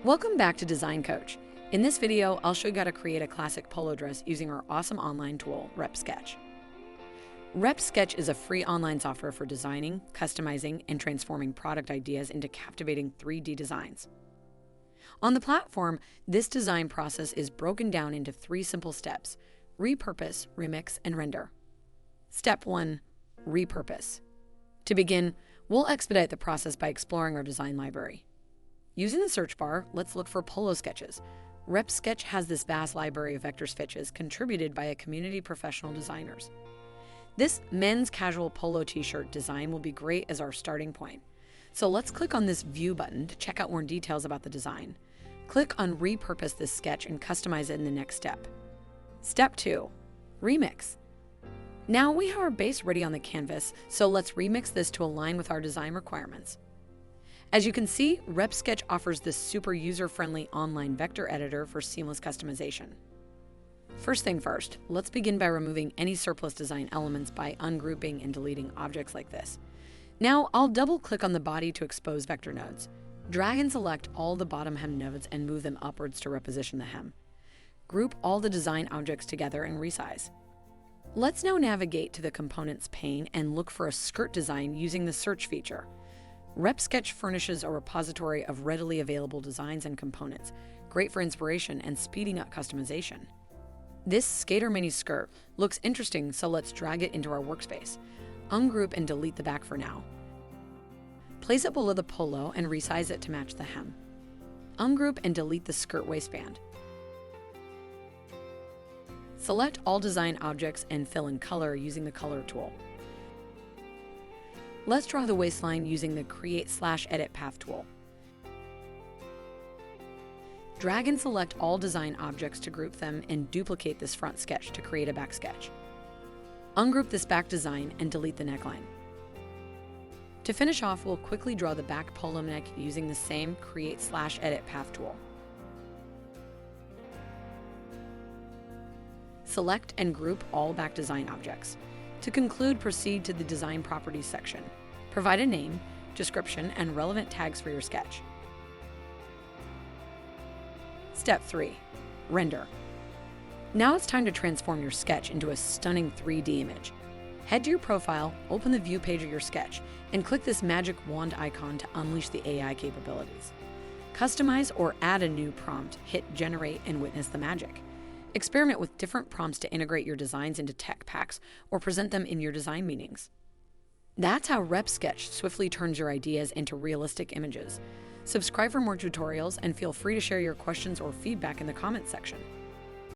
Welcome back to Design Coach. In this video, I'll show you how to create a classic polo dress using our awesome online tool, Repsketch. Repsketch is a free online software for designing, customizing, and transforming product ideas into captivating 3D designs. On the platform, this design process is broken down into 3 simple steps: repurpose, remix, and render. Step 1. Repurpose. To begin, we'll expedite the process by exploring our design library. Using the search bar, let's look for polo sketches. Repsketch has this vast library of vector sketches contributed by a community of professional designers. This men's casual polo t-shirt design will be great as our starting point. So let's click on this View button to check out more details about the design. Click on Repurpose this sketch and customize it in the next step. Step 2. Remix. Now we have our base ready on the canvas, so let's remix this to align with our design requirements. As you can see, Repsketch offers this super user-friendly online vector editor for seamless customization. First thing first, let's begin by removing any surplus design elements by ungrouping and deleting objects like this. Now I'll double-click on the body to expose vector nodes. Drag and select all the bottom hem nodes and move them upwards to reposition the hem. Group all the design objects together and resize. Let's now navigate to the Components pane and look for a skirt design using the search feature. Repsketch furnishes a repository of readily available designs and components, great for inspiration and speeding up customization. This skater mini skirt looks interesting, so let's drag it into our workspace. Ungroup and delete the back for now. Place it below the polo and resize it to match the hem. Ungroup and delete the skirt waistband. Select all design objects and fill in color using the color tool. Let's draw the waistline using the Create/Edit Path tool. Drag and select all design objects to group them and duplicate this front sketch to create a back sketch. Ungroup this back design and delete the neckline. To finish off, we'll quickly draw the back polo neck using the same Create/Edit Path tool. Select and group all back design objects. To conclude, proceed to the Design Properties section. Provide a name, description, and relevant tags for your sketch. Step 3. Render. Now it's time to transform your sketch into a stunning 3D image. Head to your profile, open the view page of your sketch, and click this magic wand icon to unleash the AI capabilities. Customize or add a new prompt, hit Generate, and witness the magic. Experiment with different prompts to integrate your designs into tech packs or present them in your design meetings. That's how Repsketch swiftly turns your ideas into realistic images. Subscribe for more tutorials and feel free to share your questions or feedback in the comments section.